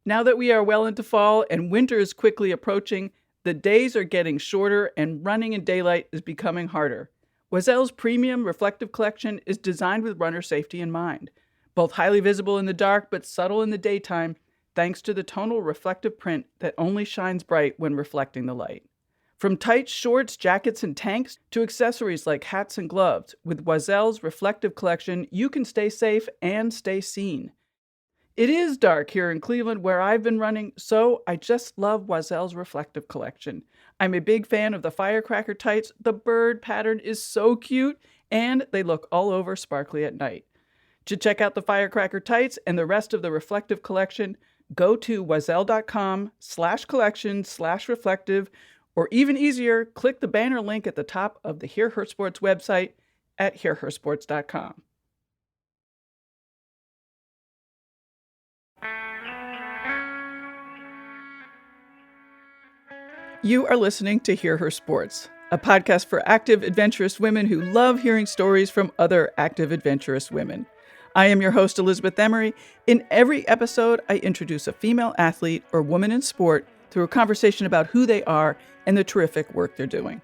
Now that we are well into fall and winter is quickly approaching, the days are getting shorter and running in daylight is becoming harder. Oisel's premium reflective collection is designed with runner safety in mind. Both highly visible in the dark but subtle in the daytime, thanks to the tonal reflective print that only shines bright when reflecting the light. From tights, shorts, jackets, and tanks to accessories like hats and gloves, with Oisel's reflective collection, you can stay safe and stay seen. It is dark here in Cleveland where I've been running, so I just love Oisel's reflective collection. I'm a big fan of the firecracker tights. The bird pattern is so cute, and they look all over sparkly at night. To check out the firecracker tights and the rest of the reflective collection, go to oisel.com/collection/reflective, or even easier, click the banner link at the top of the Hear Her Sports website at hearhersports.com. You are listening to Hear Her Sports, a podcast for active, adventurous women who love hearing stories from other active, adventurous women. I am your host, Elizabeth Emery. In every episode, I introduce a female athlete or woman in sport through a conversation about who they are and the terrific work they're doing.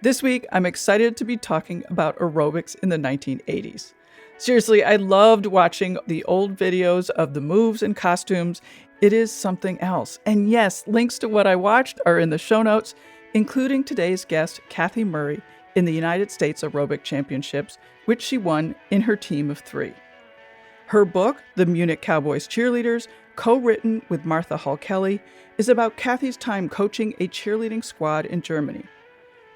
This week, I'm excited to be talking about aerobics in the 1980s. Seriously, I loved watching the old videos of the moves and costumes. It is something else. And yes, links to what I watched are in the show notes, including today's guest, Kathy Murray, in the United States Aerobic Championships, which she won in her team of 3. Her book, The Munich Cowboys Cheerleaders, co-written with Martha Hall Kelly, is about Kathy's time coaching a cheerleading squad in Germany.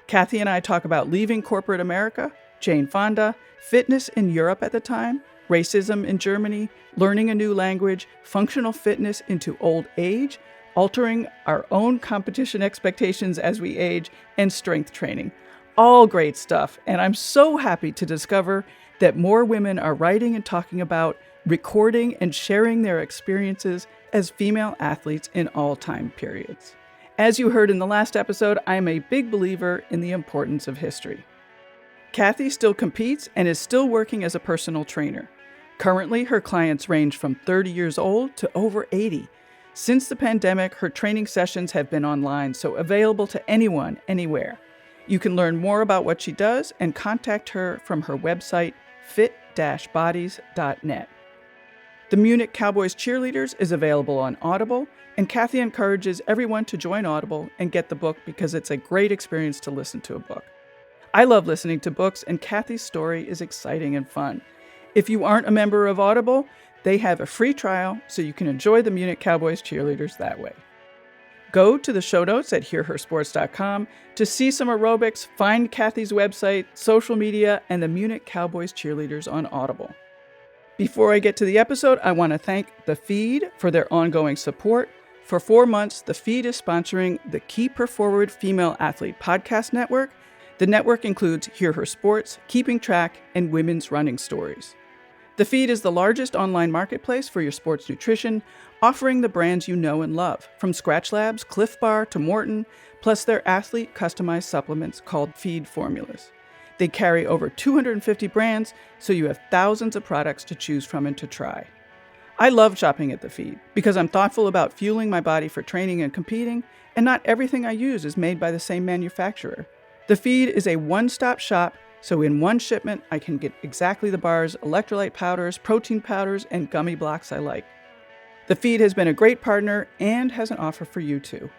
Kathy and I talk about leaving corporate America, Jane Fonda, fitness in Europe at the time, racism in Germany, learning a new language, functional fitness into old age, altering our own competition expectations as we age, and strength training. All great stuff, and I'm so happy to discover that more women are writing and talking about, recording and sharing their experiences as female athletes in all time periods. As you heard in the last episode, I am a big believer in the importance of history. Kathy still competes and is still working as a personal trainer. Currently, her clients range from 30 years old to over 80. Since the pandemic, her training sessions have been online, so available to anyone, anywhere. You can learn more about what she does and contact her from her website, fit-bodies.net. The Munich Cowboys Cheerleaders is available on Audible, and Kathy encourages everyone to join Audible and get the book because it's a great experience to listen to a book. I love listening to books, and Kathy's story is exciting and fun. If you aren't a member of Audible, they have a free trial, so you can enjoy the Munich Cowboys Cheerleaders that way. Go to the show notes at hearhersports.com to see some aerobics, find Kathy's website, social media, and the Munich Cowboys Cheerleaders on Audible. Before I get to the episode, I want to thank The Feed for their ongoing support. For 4 months, The Feed is sponsoring the Keep Her Forward Female Athlete Podcast Network. The network includes Hear Her Sports, Keeping Track, and Women's Running Stories. The Feed is the largest online marketplace for your sports nutrition, offering the brands you know and love, from Scratch Labs, Cliff Bar, to Morton, plus their athlete-customized supplements called Feed Formulas. They carry over 250 brands, so you have thousands of products to choose from and to try. I love shopping at The Feed because I'm thoughtful about fueling my body for training and competing, and not everything I use is made by the same manufacturer. The Feed is a one-stop shop, so in one shipment, I can get exactly the bars, electrolyte powders, protein powders, and gummy blocks I like. The Feed has been a great partner and has an offer for you too.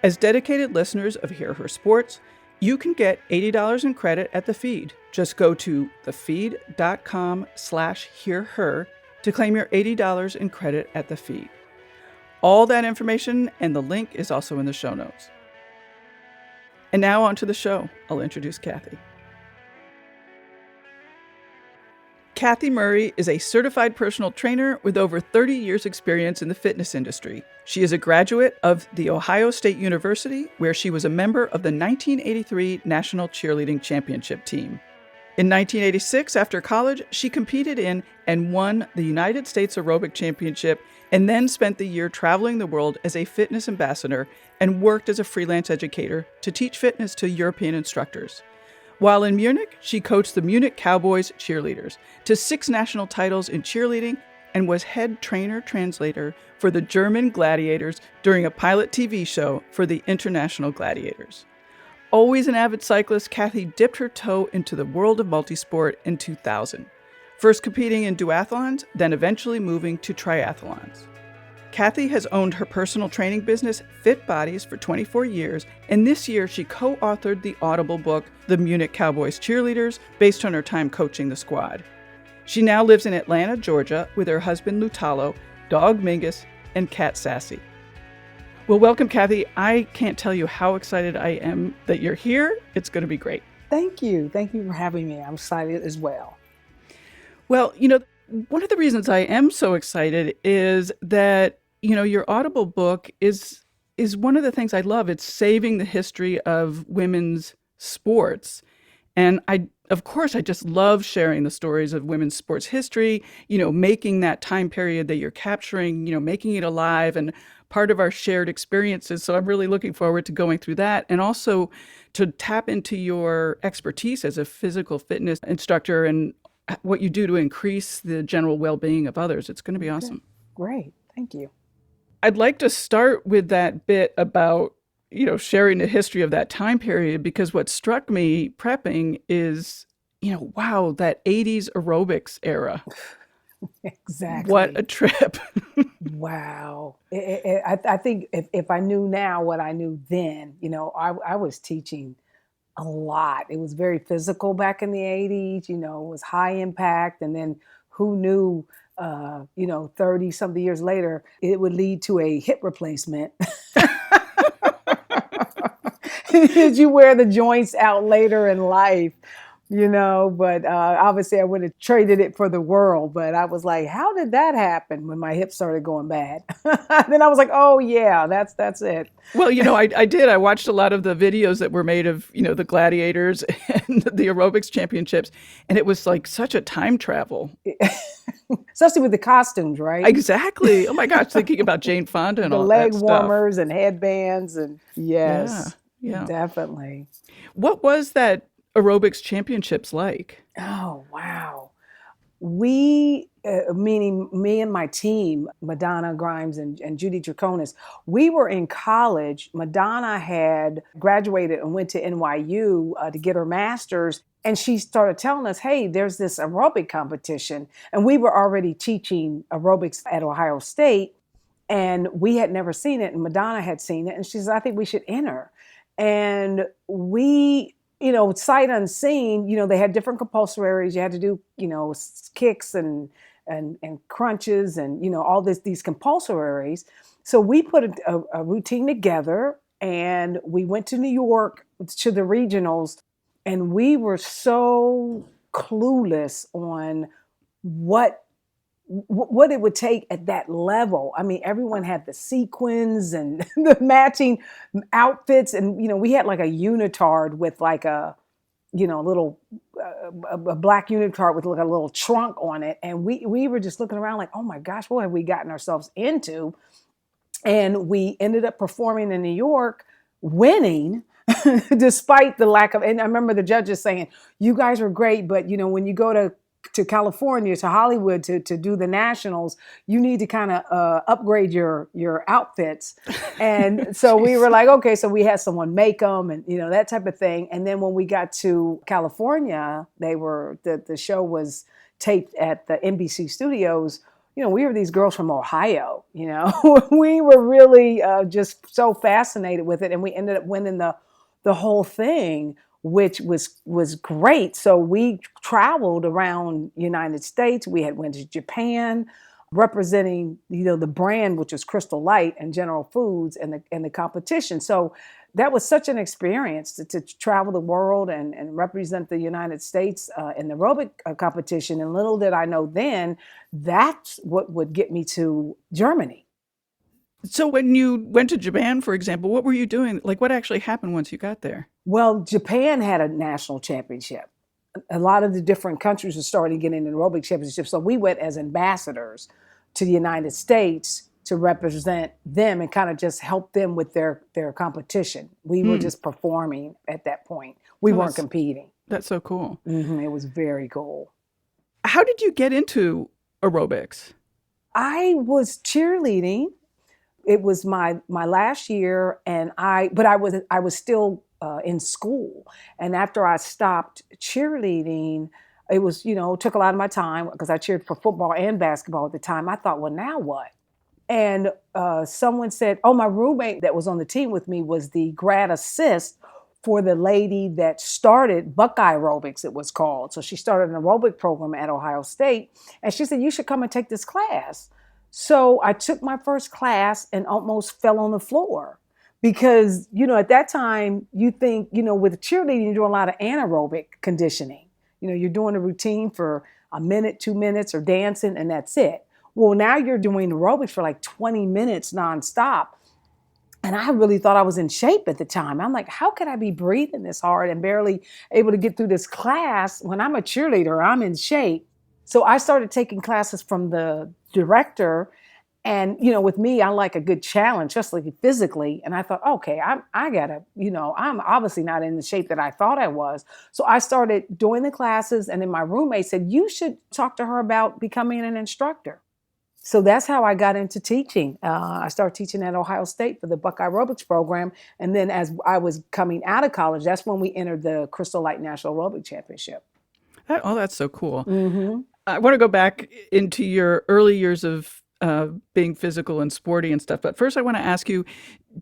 As dedicated listeners of Hear Her Sports, you can get $80 in credit at The Feed. Just go to thefeed.com/hearher to claim your $80 in credit at The Feed. All that information and the link is also in the show notes. And now on to the show. I'll introduce Kathy. Kathy Murray is a certified personal trainer with over 30 years' experience in the fitness industry. She is a graduate of The Ohio State University, where she was a member of the 1983 National Cheerleading Championship team. In 1986, after college, she competed in and won the United States Aerobic Championship, and then spent the year traveling the world as a fitness ambassador and worked as a freelance educator to teach fitness to European instructors. While in Munich, she coached the Munich Cowboys Cheerleaders to 6 national titles in cheerleading and was head trainer-translator for the German Gladiators during a pilot TV show for the International Gladiators. Always an avid cyclist, Kathy dipped her toe into the world of multisport in 2000, first competing in duathlons, then eventually moving to triathlons. Kathy has owned her personal training business, Fit Bodies, for 24 years, and this year she co-authored the Audible book, The Munich Cowboys Cheerleaders, based on her time coaching the squad. She now lives in Atlanta, Georgia, with her husband Lutalo, dog Mingus, and cat Sassy. Well, welcome, Kathy. I can't tell you how excited I am that you're here. It's going to be great. Thank you. Thank you for having me. I'm excited as well. Well, one of the reasons I am so excited is that, your Audible book is one of the things I love. It's saving the history of women's sports. And of course, I just love sharing the stories of women's sports history, making that time period that you're capturing, making it alive and part of our shared experiences. So I'm really looking forward to going through that, and also to tap into your expertise as a physical fitness instructor and what you do to increase the general well-being of others. It's going to be awesome. Great. Thank you. I'd like to start with that bit about, sharing the history of that time period, because what struck me prepping is, wow, that 80s aerobics era. Exactly. What a trip. Wow. I think if I knew now what I knew then, I was teaching a lot. It was very physical back in the 80s, it was high impact. And then who knew, 30 something years later, it would lead to a hip replacement. You wear the joints out later in life, but obviously I would have traded it for the world. But I was like, how did that happen when my hips started going bad? Then I was like, oh yeah, that's it. Well, I did. I watched a lot of the videos that were made of, the gladiators and the aerobics championships. And it was like such a time travel. Especially with the costumes, right? Exactly. Oh my gosh, thinking about Jane Fonda and all that stuff. The leg warmers and headbands and yes, yeah, definitely. What was that aerobics championships like? Oh, wow. We, meaning me and my team, Madonna Grimes and Judy Draconis, we were in college. Madonna had graduated and went to NYU to get her master's. And she started telling us, hey, there's this aerobic competition. And we were already teaching aerobics at Ohio State. And we had never seen it. And Madonna had seen it. And she said, I think we should enter. And we, sight unseen, they had different compulsories. You had to do, kicks and crunches and, all these compulsories. So we put a routine together and we went to New York to the regionals. And we were so clueless on what it would take at that level. I mean, everyone had the sequins and the matching outfits. And, we had like a unitard with like a little a black unitard with like a little trunk on it. And we were just looking around like, oh my gosh, what have we gotten ourselves into? And we ended up performing in New York, winning. Despite the lack of, and I remember the judges saying, you guys were great, but when you go to California, to Hollywood to do the nationals, you need to kind of upgrade your outfits. And so we were like, okay, so we had someone make them and, that type of thing. And then when we got to California, the show was taped at the NBC studios. We were these girls from Ohio, we were really just so fascinated with it. And we ended up winning the whole thing, which was great. So we traveled around United States. We had went to Japan, representing, the brand, which was Crystal Light and General Foods and the competition. So that was such an experience to travel the world and represent the United States in the aerobic competition. And little did I know then, that's what would get me to Germany. So when you went to Japan, for example, what were you doing? Like, what actually happened once you got there? Well, Japan had a national championship. A lot of the different countries were starting getting an aerobic championship. So we went as ambassadors to the United States to represent them and kind of just help them with their competition. We were just performing at that point. We weren't competing. That's so cool. Mm-hmm. It was very cool. How did you get into aerobics? I was cheerleading. It was my last year, and I was still in school. And after I stopped cheerleading, it was took a lot of my time because I cheered for football and basketball at the time. I thought, well, now what? And someone said, oh, my roommate that was on the team with me was the grad assist for the lady that started Buckeye Aerobics, it was called. So she started an aerobic program at Ohio State. And she said, you should come and take this class. So I took my first class and almost fell on the floor because, at that time, you think, with cheerleading, you're doing a lot of anaerobic conditioning. You're doing a routine for a minute, 2 minutes, or dancing, and that's it. Well, now you're doing aerobics for like 20 minutes nonstop. And I really thought I was in shape at the time. I'm like, how could I be breathing this hard and barely able to get through this class when I'm a cheerleader? I'm in shape. So I started taking classes from the director. And, with me, I like a good challenge, just like physically. And I thought, okay, I gotta, I'm obviously not in the shape that I thought I was. So I started doing the classes. And then my roommate said, you should talk to her about becoming an instructor. So that's how I got into teaching. I started teaching at Ohio State for the Buckeye Aerobics program. And then as I was coming out of college, that's when we entered the Crystal Light National Aerobic Championship. That's so cool. Mm-hmm. I want to go back into your early years of being physical and sporty and stuff. But first, I want to ask you,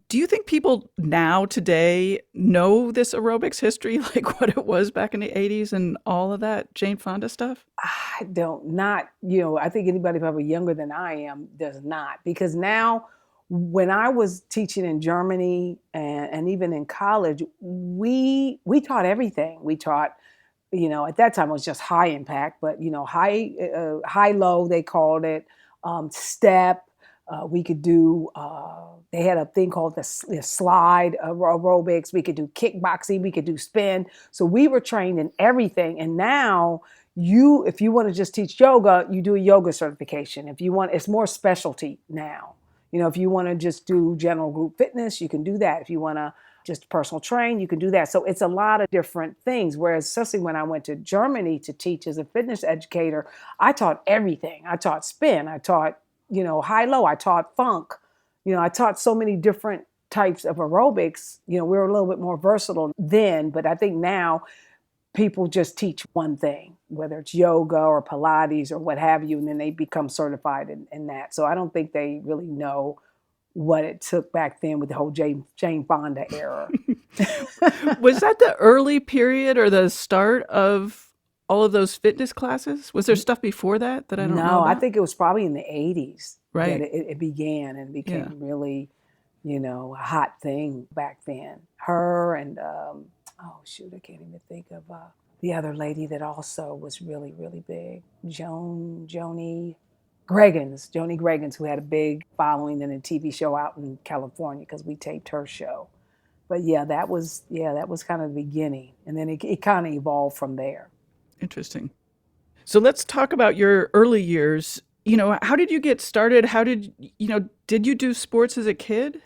do you think people now today know this aerobics history, like what it was back in the 80s and all of that Jane Fonda stuff? I don't not, I think anybody probably younger than I am does not. Because now when I was teaching in Germany and even in college, we taught everything. We taught, at that time it was just high impact, but high low they called it, step. We could do. They had a thing called the slide aerobics. We could do kickboxing. We could do spin. So we were trained in everything. And now if you want to just teach yoga, you do a yoga certification. If you want, it's more specialty now. If you want to just do general group fitness, you can do that. If you want to just personal train, you can do that. So it's a lot of different things. Whereas especially when I went to Germany to teach as a fitness educator, I taught everything. I taught spin. I taught, high low. I taught funk. I taught so many different types of aerobics. We were a little bit more versatile then, but I think now people just teach one thing, whether it's yoga or Pilates or what have you, and then they become certified in that. So I don't think they really know what it took back then with the whole Jane Fonda era. Was that the early period or the start of all of those fitness classes? Was there stuff before that I don't know No, about? I think it was probably in the 80s Right. that it began and became really, a hot thing back then. Her and, oh shoot, I can't even think of the other lady that also was really, really big. Joni Greggins, who had a big following in a TV show out in California because we taped her show. But that was kind of the beginning. And then it kind of evolved from there. Interesting. So let's talk about your early years. How did you get started? Did you do sports as a kid?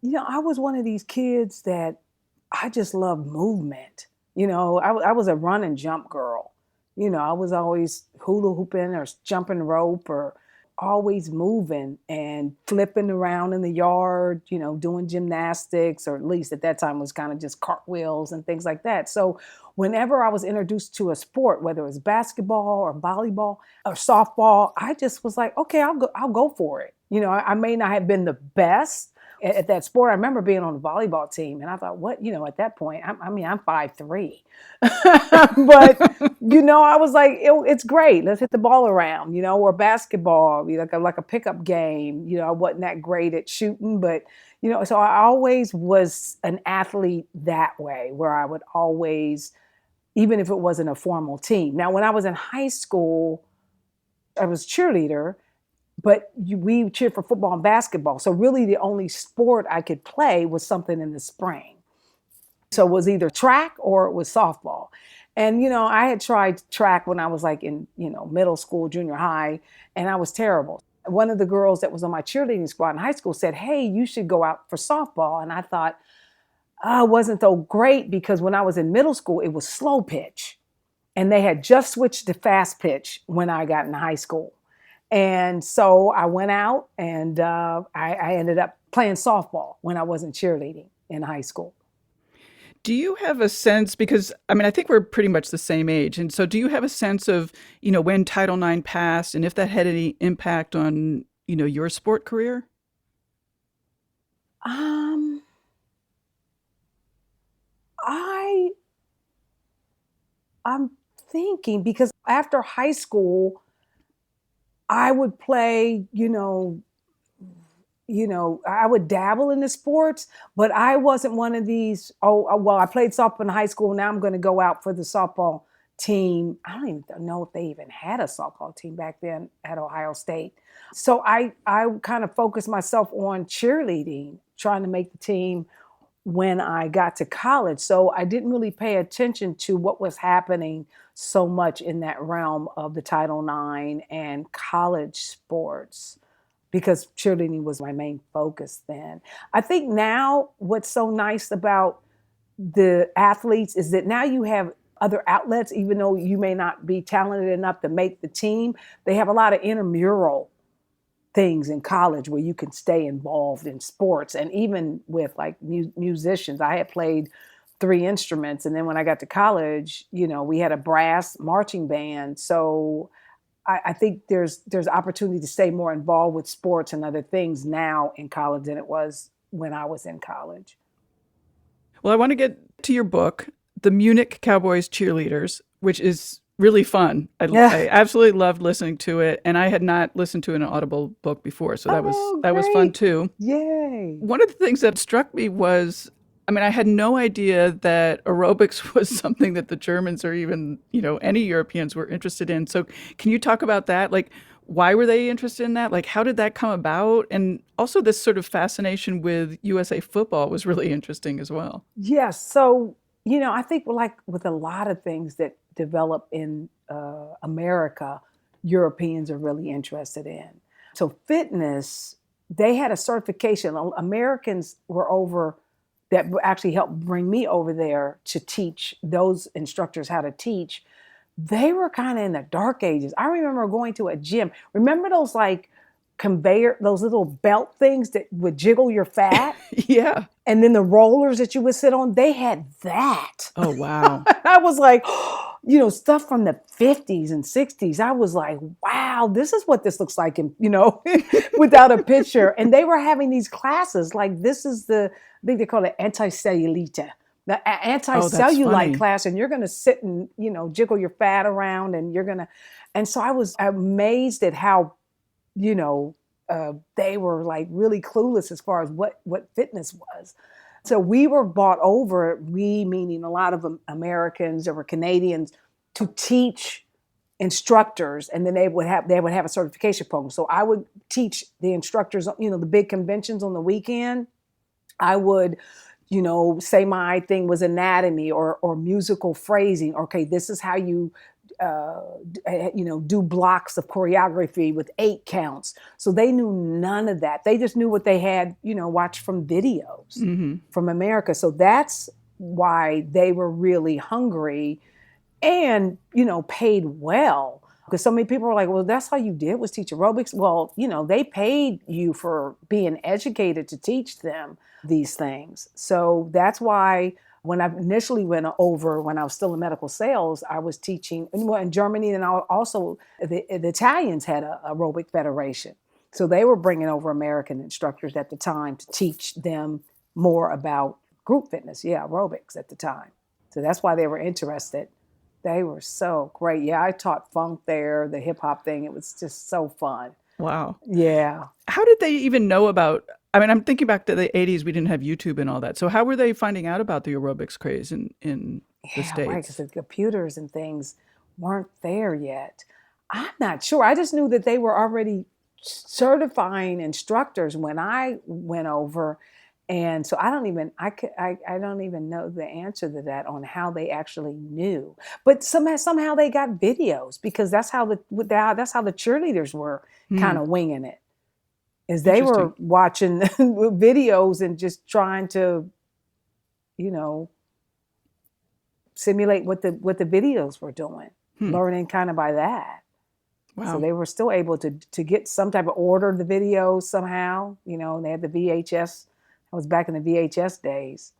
I was one of these kids that I just loved movement. I was a run and jump girl. I was always hula hooping or jumping rope or always moving and flipping around in the yard, doing gymnastics, or at least at that time was kind of just cartwheels and things like that. So whenever I was introduced to a sport, whether it was basketball or volleyball or softball, I just was like, okay, I'll go for it. I may not have been the best at that sport. I remember being on the volleyball team and I thought, at that point, I'm 5'3", but, I was like, it's great. Let's hit the ball around, or basketball, like a pickup game. I wasn't that great at shooting, but, so I always was an athlete that way, where I would always, even if it wasn't a formal team. Now, when I was in high school, I was cheerleader, but we cheered for football and basketball. So really the only sport I could play was something in the spring. So it was either track or it was softball. And, I had tried track when I was like in, middle school, junior high, and I was terrible. One of the girls that was on my cheerleading squad in high school said, hey, you should go out for softball. And I thought, it wasn't so great because when I was in middle school, it was slow pitch. And they had just switched to fast pitch when I got in high school. And so I went out and I ended up playing softball when I wasn't cheerleading in high school. Do you have a sense, because I mean, I think we're pretty much the same age. And so do you have a sense of, when Title IX passed and if that had any impact on, your sport career? Um, I I'm thinking because after high school, I would play, I would dabble in the sports, but I wasn't one of these, well, I played softball in high school. Now I'm going to go out for the softball team. I don't even know if they even had a softball team back then at Ohio State. So I kind of focused myself on cheerleading, trying to make the team when I got to college. So I didn't really pay attention to what was happening so much in that realm of the Title IX and college sports because cheerleading was my main focus then. I think now what's so nice about the athletes is that now you have other outlets, even though you may not be talented enough to make the team, they have a lot of intramural things in college where you can stay involved in sports. And even with like musicians, I had played 3 instruments. And then when I got to college, we had a brass marching band. So I think there's opportunity to stay more involved with sports and other things now in college than it was when I was in college. Well, I want to get to your book, The Munich Cowboys Cheerleaders, which is really fun. I absolutely loved listening to it, and I had not listened to an Audible book before, so that was fun too. Yay! One of the things that struck me was, I mean, I had no idea that aerobics was something that the Germans or even, any Europeans were interested in. So can you talk about that? Like, why were they interested in that? Like, how did that come about? And also this sort of fascination with USA football was really interesting as well. Yes. So, I think like with a lot of things that develop in America, Europeans are really interested in. So fitness, they had a certification. Americans were over that actually helped bring me over there to teach those instructors how to teach. They were kind of in the dark ages. I remember going to a gym. Remember those like conveyor, those little belt things that would jiggle your fat? Yeah. And then the rollers that you would sit on, they had that. Oh, wow. I was like, stuff from the 50s and 60s. I was like, wow, this is what this looks like, without a picture. And they were having these classes. Like, this is I think they call it anti-cellulite. The anti-cellulite class, and you're going to sit and, jiggle your fat around and so I was amazed at how, they were like really clueless as far as what fitness was. So we were brought over, we meaning a lot of Americans or Canadians, to teach instructors, and then they would have a certification program. So I would teach the instructors, the big conventions on the weekend. I would, say my thing was anatomy or musical phrasing. Okay, this is how you do blocks of choreography with 8 counts. So they knew none of that. They just knew what they had, watched from videos from America. So that's why they were really hungry and, paid well. Because so many people were like, well, that's all you did was teach aerobics. Well, they paid you for being educated to teach them these things. So that's why when I initially went over, when I was still in medical sales, I was teaching in Germany, and also the Italians had a aerobic federation. So they were bringing over American instructors at the time to teach them more about group fitness, aerobics at the time. So that's why they were interested. They were so great. Yeah, I taught funk there, the hip hop thing. It was just so fun. Wow. Yeah. How did they even know about, I mean, I'm thinking back to the 80s, we didn't have YouTube and all that. So how were they finding out about the aerobics craze in the States? Right, because the computers and things weren't there yet. I'm not sure. I just knew that they were already certifying instructors when I went over. And so I don't even know the answer to that on how they actually knew. But somehow they got videos, because that's how the cheerleaders were kind of winging it. Is they were watching videos and just trying to, simulate what the videos were doing, learning kind of by that. So Wow. they were still able to get some type of order the videos somehow. They had the VHS. That was back in the VHS days.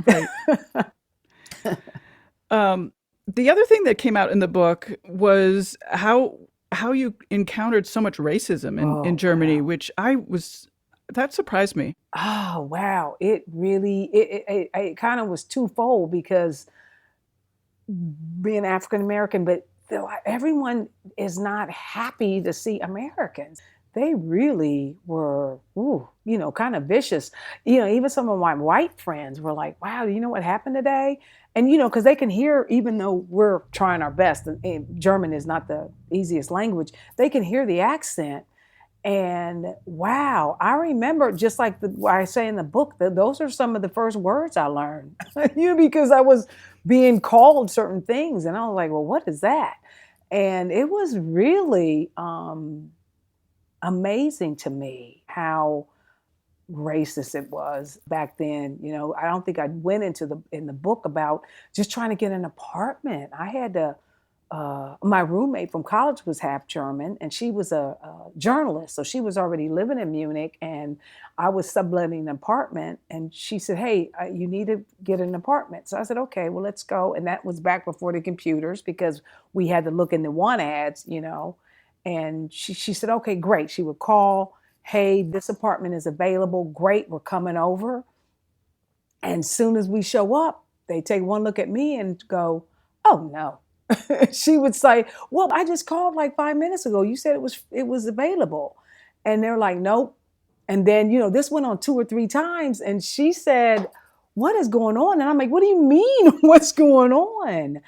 Right. Um, the other thing that came out in the book was how you encountered so much racism in Oh, Germany, wow. which that surprised me. Oh, wow. It really, it kind of was twofold because being African American, but everyone is not happy to see Americans. They really were, kind of vicious. Even some of my white friends were like, wow, do you know what happened today? And, because they can hear, even though we're trying our best, and German is not the easiest language, they can hear the accent. And wow, I remember just like what I say in the book, that those are some of the first words I learned, because I was being called certain things. And I was like, well, what is that? And it was really amazing to me how racist it was back then. I don't think I went in the book about just trying to get an apartment. I had to my roommate from college was half German, and she was a journalist. So she was already living in Munich, and I was subletting an apartment. And she said, "Hey, you need to get an apartment." So I said, "Okay, well, let's go." And that was back before the computers because we had to look in the want ads. And she said, "Okay, great." She would call, "Hey, this apartment is available. Great, we're coming over." And soon as we show up, they take one look at me and go, "Oh no." She would say, "Well, I just called like 5 minutes ago. You said it was available." And they're like, "Nope." And then, this went on 2 or 3 times. And she said, "What is going on?" And I'm like, "What do you mean? What's going on?"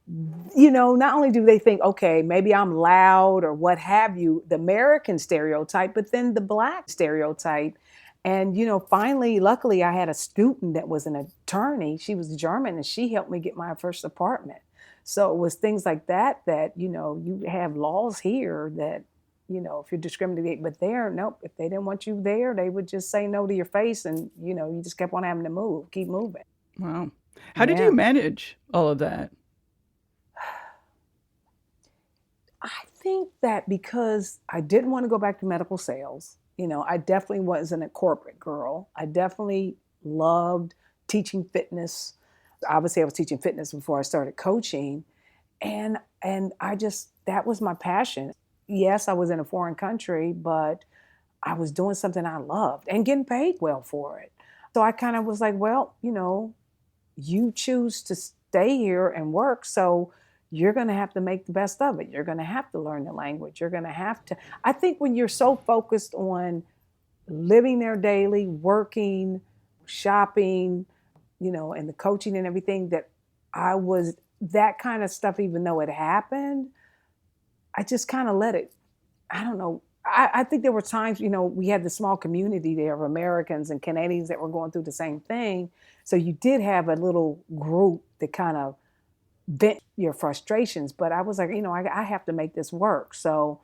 Not only do they think, okay, maybe I'm loud or what have you, the American stereotype, but then the Black stereotype. And, finally, luckily, I had a student that was an attorney. She was German, and she helped me get my first apartment. So it was things like that, you have laws here that, if you're discriminating, but there, nope, if they didn't want you there, they would just say no to your face. And, you just kept on having to keep moving. Wow. How did you Yeah. manage all of that? I think that because I didn't want to go back to medical sales, I definitely wasn't a corporate girl. I definitely loved teaching fitness. Obviously, I was teaching fitness before I started coaching, and I just that was my passion. Yes, I was in a foreign country, but I was doing something I loved and getting paid well for it. So I kind of was like, well, you choose to stay here and work, so you're going to have to make the best of it. You're going to have to learn the language. You're going to have to. I think when you're so focused on living there daily, working, shopping, and the coaching and everything, that I was that kind of stuff, even though it happened, I just kind of let it. I don't know. I think there were times, we had the small community there of Americans and Canadians that were going through the same thing. So you did have a little group that kind of vent your frustrations. But I was like, I have to make this work. So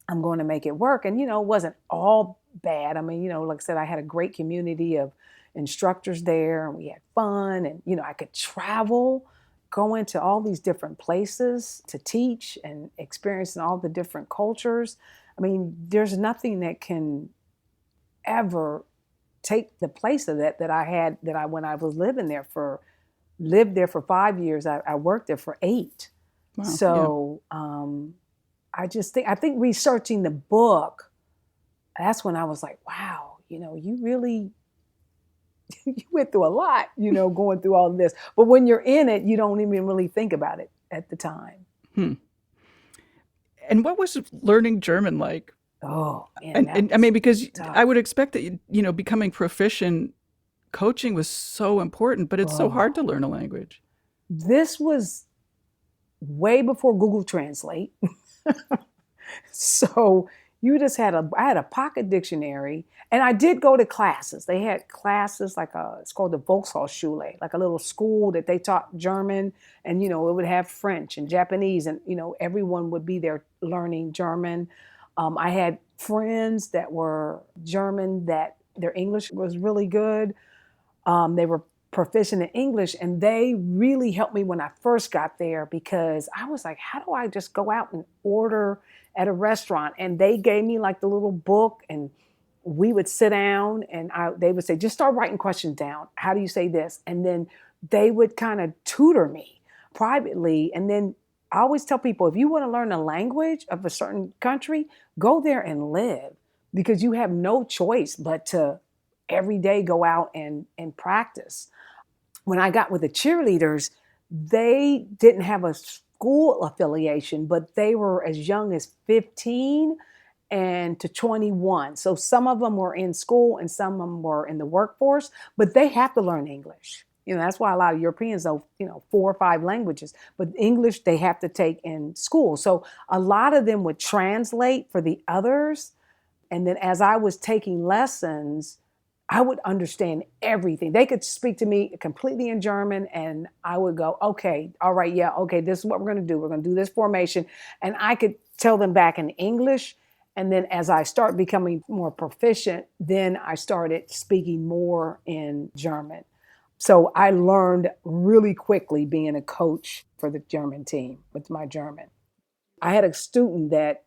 I'm going to make it work. And, it wasn't all bad. I mean, like I said, I had a great community of instructors there, and we had fun. And, I could travel, go into all these different places to teach and experiencing all the different cultures. I mean, there's nothing that can ever take the place of that I had when I was lived there for 5 years. I worked there for 8. Wow. So I think researching the book, that's when I was like, wow, you really you went through a lot, going through all of this. But when you're in it, you don't even really think about it at the time. Hmm. And what was learning German like? Oh man, And I mean, because tough. I would expect that becoming proficient, coaching was so important, but it's so hard to learn a language. This was way before Google Translate. So you just I had a pocket dictionary, and I did go to classes. They had classes it's called the Volkshochschule, like a little school that they taught German, and it would have French and Japanese, and everyone would be there learning German. I had friends that were German that their English was really good. They were proficient in English, and they really helped me when I first got there, because I was like, how do I just go out and order at a restaurant? And they gave me like the little book, and we would sit down, and they would say, just start writing questions down. How do you say this? And then they would kind of tutor me privately. And then I always tell people, if you want to learn a language of a certain country, go there and live, because you have no choice but to every day go out and practice. When I got with the cheerleaders, they didn't have a school affiliation, but they were as young as 15 and to 21. So some of them were in school and some of them were in the workforce, but they have to learn English. That's why a lot of Europeans know, 4 or 5 languages, but English they have to take in school. So a lot of them would translate for the others. And then as I was taking lessons, I would understand everything. They could speak to me completely in German, and I would go, okay, all right, yeah, okay, this is what we're going to do. We're going to do this formation. And I could tell them back in English. And then as I start becoming more proficient, then I started speaking more in German. So I learned really quickly being a coach for the German team with my German. I had a student that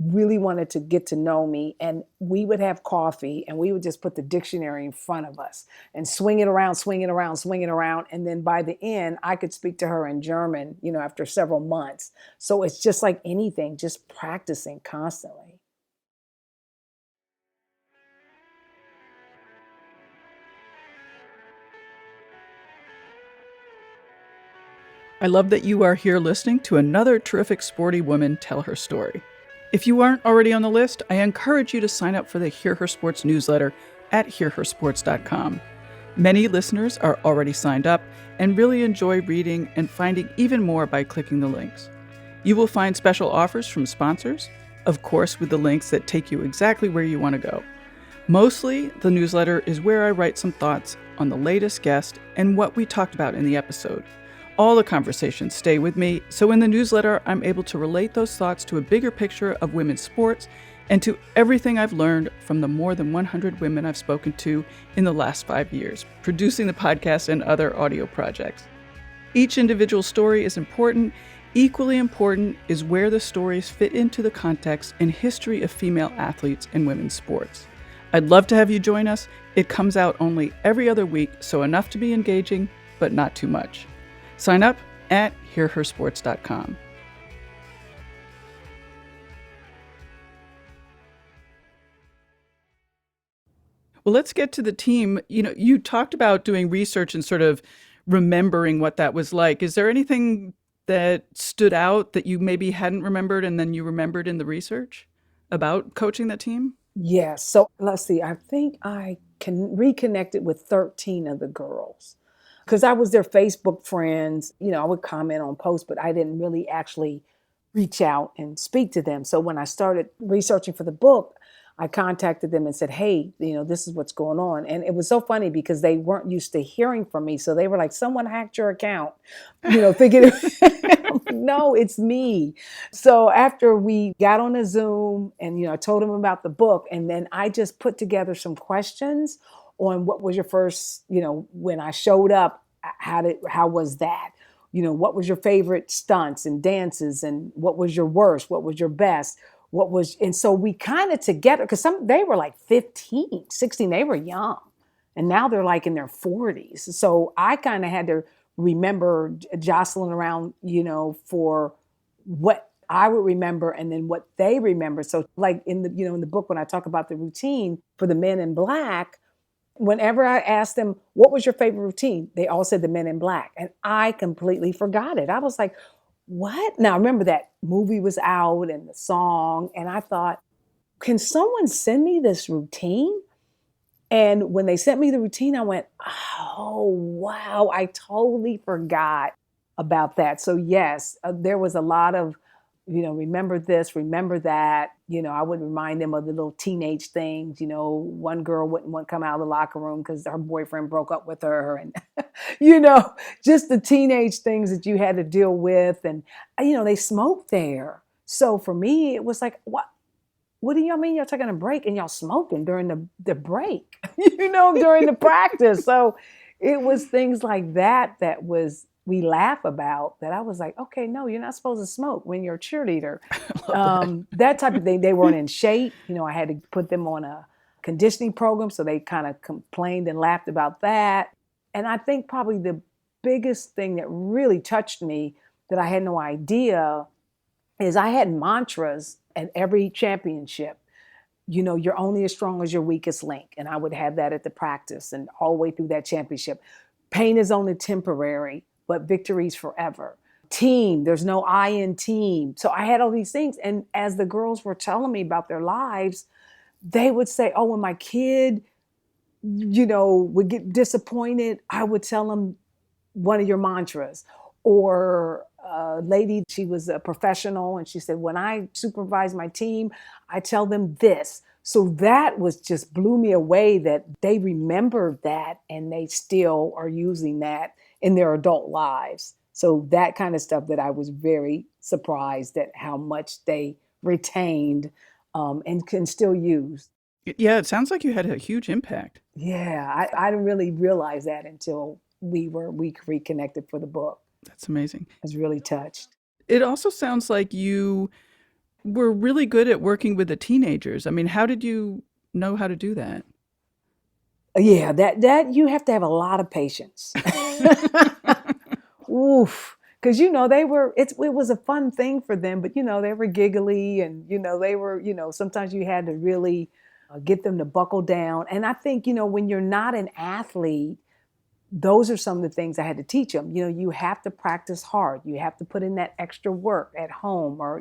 really wanted to get to know me, and we would have coffee and we would just put the dictionary in front of us and swing it around, swing it around, swing it around. And then by the end, I could speak to her in German, after several months. So it's just like anything, just practicing constantly. I love that you are here listening to another terrific sporty woman tell her story. If you aren't already on the list, I encourage you to sign up for the Hear Her Sports newsletter at hearhersports.com. Many listeners are already signed up and really enjoy reading and finding even more by clicking the links. You will find special offers from sponsors, of course with the links that take you exactly where you want to go. Mostly, the newsletter is where I write some thoughts on the latest guest and what we talked about in the episode. All the conversations stay with me, so in the newsletter, I'm able to relate those thoughts to a bigger picture of women's sports and to everything I've learned from the more than 100 women I've spoken to in the last 5 years, producing the podcast and other audio projects. Each individual story is important. Equally important is where the stories fit into the context and history of female athletes in women's sports. I'd love to have you join us. It comes out only every other week, so enough to be engaging, but not too much. Sign up at hearhersports.com. Well, let's get to the team. You talked about doing research and sort of remembering what that was like. Is there anything that stood out that you maybe hadn't remembered and then you remembered in the research about coaching that team? Yes. So let's see. I think I reconnected with 13 of the girls, because I was their Facebook friends. I would comment on posts, but I didn't really actually reach out and speak to them. So when I started researching for the book, I contacted them and said, hey, this is what's going on. And it was so funny because they weren't used to hearing from me. So they were like, someone hacked your account, thinking, no, it's me. So after we got on a Zoom and, I told them about the book, and then I just put together some questions on what was your first, when I showed up, how was that? What was your favorite stunts and dances, and what was your worst? What was your best? And so we kind of together, because they were like 15, 16, they were young. And now they're like in their 40s. So I kind of had to remember jostling around, for what I would remember and then what they remember. So like in the book, when I talk about the routine for the Men in Black, whenever I asked them, what was your favorite routine? They all said the Men in Black. And I completely forgot it. I was like, what? Now, I remember that movie was out and the song, and I thought, can someone send me this routine? And when they sent me the routine, I went, oh, wow, I totally forgot about that. So yes, there was a lot of, remember this, remember that. I would remind them of the little teenage things. One girl wouldn't want to come out of the locker room because her boyfriend broke up with her, and, just the teenage things that you had to deal with. And, they smoked there. So for me, it was like, what do y'all mean y'all taking a break and y'all smoking during the break, during the practice? So It was things like that we laugh about, that I was like, okay, no, you're not supposed to smoke when you're a cheerleader. I love that. That type of thing. They weren't in shape. I had to put them on a conditioning program, so they kind of complained and laughed about that. And I think probably the biggest thing that really touched me that I had no idea is I had mantras at every championship. You're only as strong as your weakest link. And I would have that at the practice and all the way through that championship. Pain is only temporary, but victory's forever. Team, there's no I in team. So I had all these things. And as the girls were telling me about their lives, they would say, oh, when my kid, would get disappointed, I would tell them one of your mantras. Or a lady, she was a professional, and she said, when I supervise my team, I tell them this. So that just blew me away, that they remembered that and they still are using that in their adult lives. So that kind of stuff that I was very surprised at how much they retained and can still use. Yeah, it sounds like you had a huge impact. Yeah, I didn't really realize that until we reconnected for the book. That's amazing. I was really touched. It also sounds like you were really good at working with the teenagers. I mean, how did you know how to do that? Yeah, that you have to have a lot of patience. Oof. Because it was a fun thing for them, but they were giggly, and they were, sometimes you had to really get them to buckle down. And I think, when you're not an athlete, those are some of the things I had to teach them. You have to practice hard. You have to put in that extra work at home, or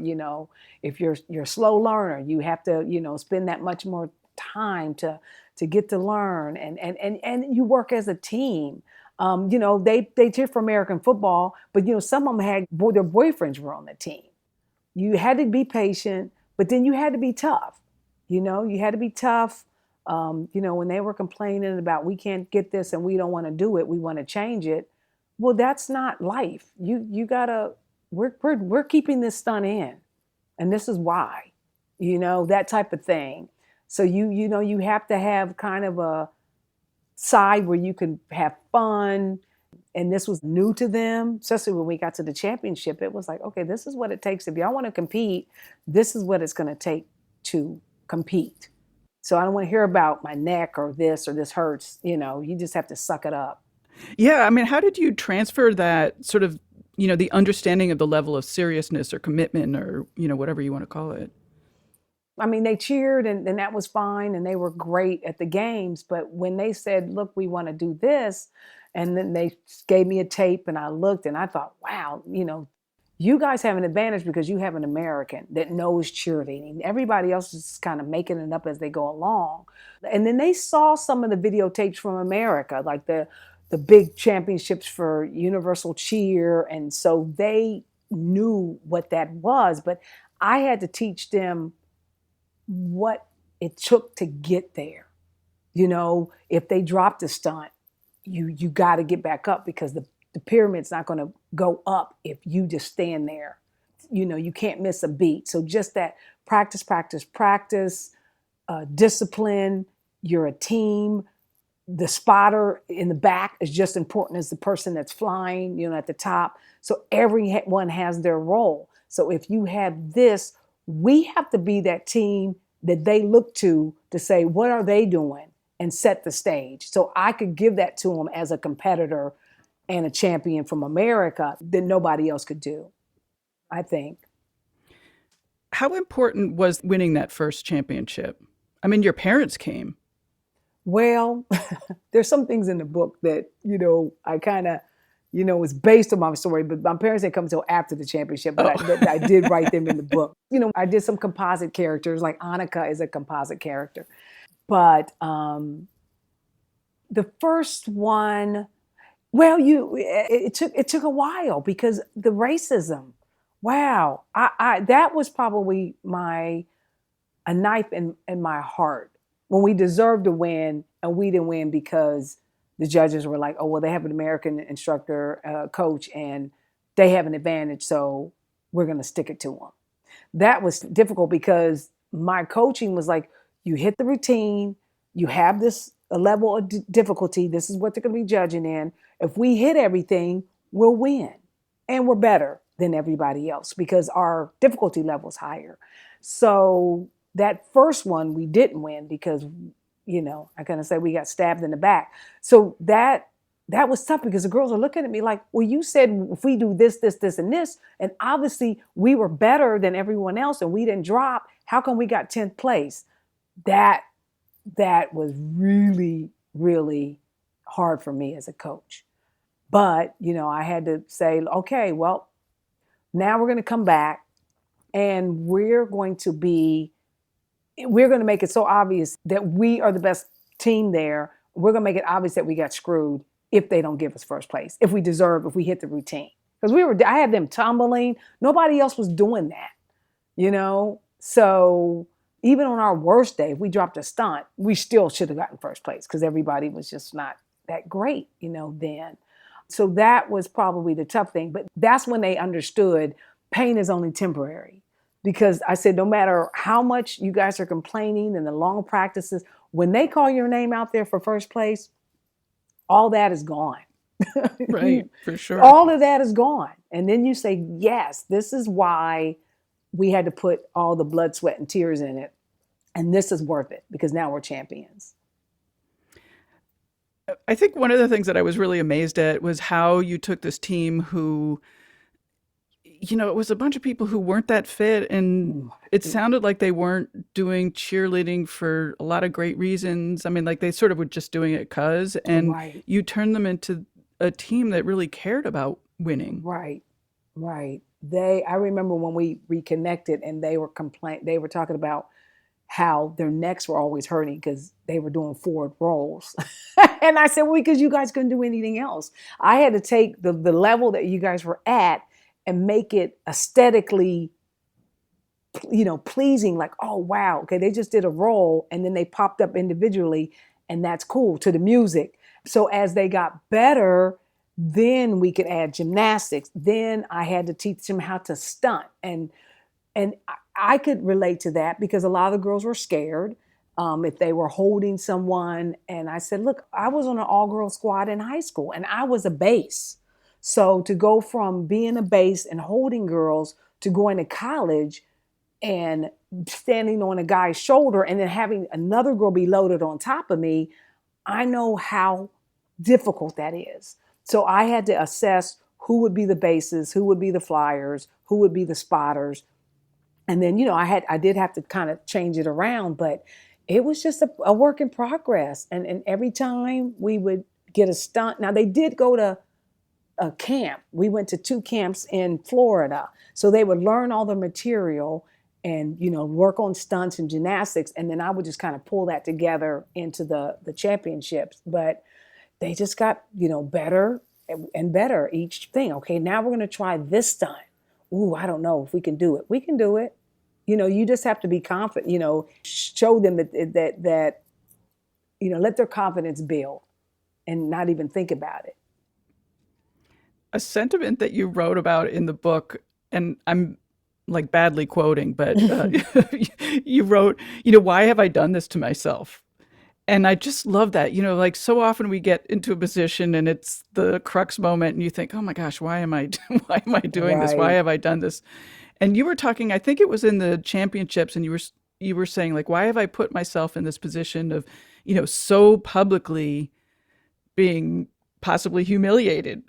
if you're a slow learner, you have to spend that much more time to get to learn, and you work as a team. They cheer for American football, but some of them had their boyfriends were on the team. You had to be patient, but then you had to be tough. You had to be tough. When they were complaining about, we can't get this and we don't want to do it, we want to change it. Well, that's not life. You gotta. We're keeping this stunt in, and this is why. That type of thing. So you have to have kind of a side where you can have fun. And this was new to them, especially when we got to the championship. It was like, okay, this is what it takes. If y'all want to compete, this is what it's going to take to compete. So I don't want to hear about my neck or this hurts. You just have to suck it up. Yeah, I mean, how did you transfer that sort of, the understanding of the level of seriousness or commitment, or, whatever you want to call it? I mean, they cheered and that was fine, and they were great at the games. But when they said, look, we want to do this, and then they gave me a tape and I looked and I thought, wow, you guys have an advantage because you have an American that knows cheerleading. Everybody else is kind of making it up as they go along. And then they saw some of the videotapes from America, like the big championships for Universal Cheer. And so they knew what that was. But I had to teach them what it took to get there. If they dropped a stunt, you got to get back up, because the pyramid's not going to go up if you just stand there. You can't miss a beat. So just that practice, discipline. You're a team. The spotter in the back is just important as the person that's flying, at the top. So everyone has their role. So if you have this, we have to be that team that they look to say, what are they doing, and set the stage. So I could give that to them as a competitor and a champion from America that nobody else could do, I think. How important was winning that first championship? I mean, your parents came. Well, there's some things in the book that, I kind of, was based on my story, but my parents didn't come until after the championship, but I did write them in the book. I did some composite characters, like Annika is a composite character. But the first one, well, it took a while because the racism. Wow, I that was probably a knife in my heart when we deserved to win and we didn't win because the judges were like, oh, well, they have an American instructor, coach, and they have an advantage, so we're going to stick it to them. That was difficult because my coaching was like, you hit the routine, you have this a level of difficulty. This is what they're going to be judging in. If we hit everything, we'll win. And we're better than everybody else because our difficulty level is higher. So that first one, we didn't win because, I kind of say we got stabbed in the back. So that was tough because the girls are looking at me like, well, you said if we do this, this, this, and this, and obviously we were better than everyone else and we didn't drop. How come we got 10th place? That was really, really hard for me as a coach. But, I had to say, okay, well, now we're going to come back and we're going to make it so obvious that we are the best team there. We're going to make it obvious that we got screwed if they don't give us first place, if we hit the routine. Because I had them tumbling. Nobody else was doing that, So even on our worst day, if we dropped a stunt, we still should have gotten first place because everybody was just not that great, then. So that was probably the tough thing. But that's when they understood pain is only temporary. Because I said, no matter how much you guys are complaining and the long practices, when they call your name out there for first place, all that is gone. Right, for sure. All of that is gone. And then you say, yes, this is why we had to put all the blood, sweat, and tears in it. And this is worth it because now we're champions. I think one of the things that I was really amazed at was how you took this team who, it was a bunch of people who weren't that fit, and it sounded like they weren't doing cheerleading for a lot of great reasons. I mean, like they sort of were just doing it and right. You turned them into a team that really cared about winning. Right. I remember when we reconnected and they were talking about how their necks were always hurting because they were doing forward rolls. And I said, well, because you guys couldn't do anything else. I had to take the level that you guys were at and make it aesthetically, pleasing. Like, oh, wow. Okay, they just did a roll and then they popped up individually and that's cool to the music. So as they got better, then we could add gymnastics. Then I had to teach them how to stunt. And I could relate to that because a lot of the girls were scared if they were holding someone. And I said, look, I was on an all-girl squad in high school and I was a base. So to go from being a base and holding girls to going to college and standing on a guy's shoulder and then having another girl be loaded on top of me, I know how difficult that is. So I had to assess who would be the bases, who would be the flyers, who would be the spotters. And then, I did have to kind of change it around, but it was just a work in progress. And every time we would get a stunt, now they did go to a camp. We went to 2 camps in Florida. So they would learn all the material and, work on stunts and gymnastics. And then I would just kind of pull that together into the championships. But they just got, better and better each thing. Okay, now we're going to try this stunt. Ooh, I don't know if we can do it. We can do it. You just have to be confident, show them that let their confidence build and not even think about it. A sentiment that you wrote about in the book, and I'm like badly quoting, but you wrote, why have I done this to myself? And I just love that, like so often we get into a position and it's the crux moment and you think, oh my gosh, why am I doing this? Why have I done this? And you were talking, I think it was in the championships, and you were saying like, why have I put myself in this position of, so publicly being possibly humiliated?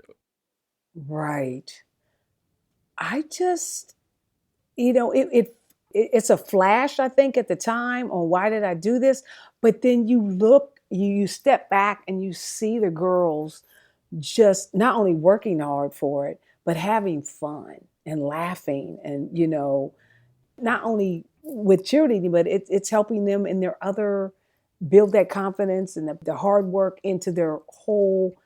Right. I just, it's a flash, I think, at the time on why did I do this? But then you step back and you see the girls just not only working hard for it, but having fun and laughing and, not only with cheerleading, but it's helping them in their other, build that confidence and the hard work into their whole,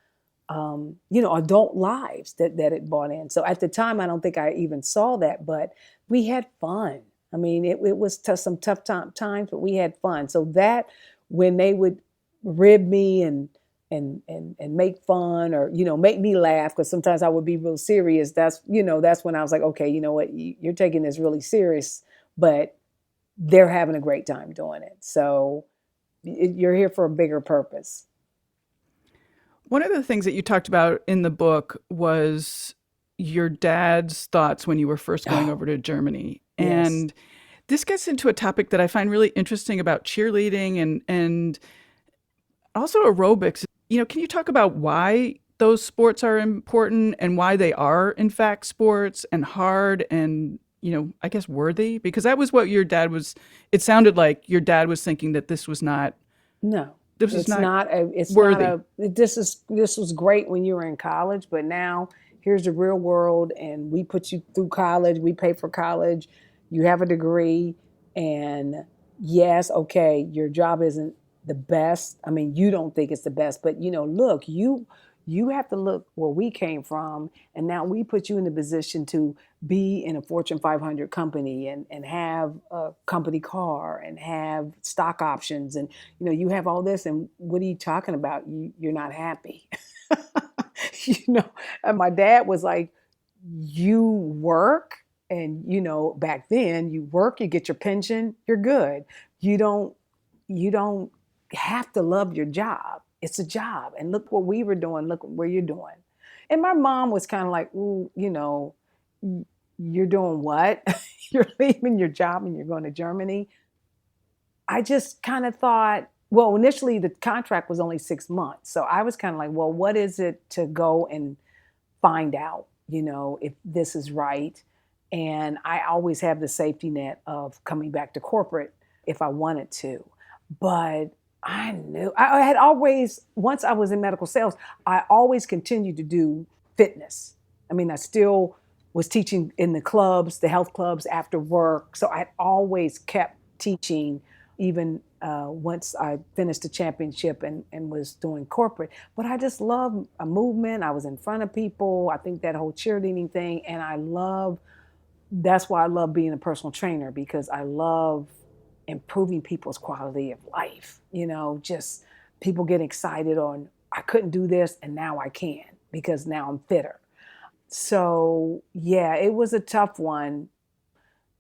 adult lives that it brought in. So at the time, I don't think I even saw that, but we had fun. I mean, it was some tough times, but we had fun. So that when they would rib me and make fun or, make me laugh, because sometimes I would be real serious. That's when I was like, okay, you know what? You're taking this really serious, but they're having a great time doing it. So You're here for a bigger purpose. One of the things that you talked about in the book was your dad's thoughts when you were first going Oh, over to Germany. yes. And this gets into a topic that I find really interesting about cheerleading and also aerobics. Can you talk about why those sports are important and why they are in fact sports and hard and, I guess worthy? Because that was what your dad was, it sounded like your dad was thinking that No, this was not it's not worthy. a, this was great when you were in college, but now here's the real world and we put you through college, we pay for college, you have a degree, and yes, okay, your job isn't the best. I mean, you don't think it's the best, but look, you have to look where we came from, and now we put you in the position to be in a Fortune 500 company and have a company car and have stock options and you have all this, and what are you talking about? You're not happy. you know and my dad was like, you work, and back then you work, you get your pension, you're good. You don't you don't have to love your job. It's a job, and look what we were doing, look where you're doing. And my mom was kind of like, ooh, you're doing what? You're leaving your job and you're going to Germany. I just kind of thought, well, initially the contract was only 6 months. So I was kind of like, well, what is it to go and find out, if this is right? And I always have the safety net of coming back to corporate if I wanted to. But I knew I had always, once I was in medical sales, I always continued to do fitness. I mean, I still was teaching in the clubs, the health clubs after work. So I always kept teaching, even once I finished the championship and was doing corporate. But I just love a movement. I was in front of people. I think that whole cheerleading thing. And that's why I love being a personal trainer, because I love improving people's quality of life. Just people get excited on, I couldn't do this and now I can because now I'm fitter. So yeah, it was a tough one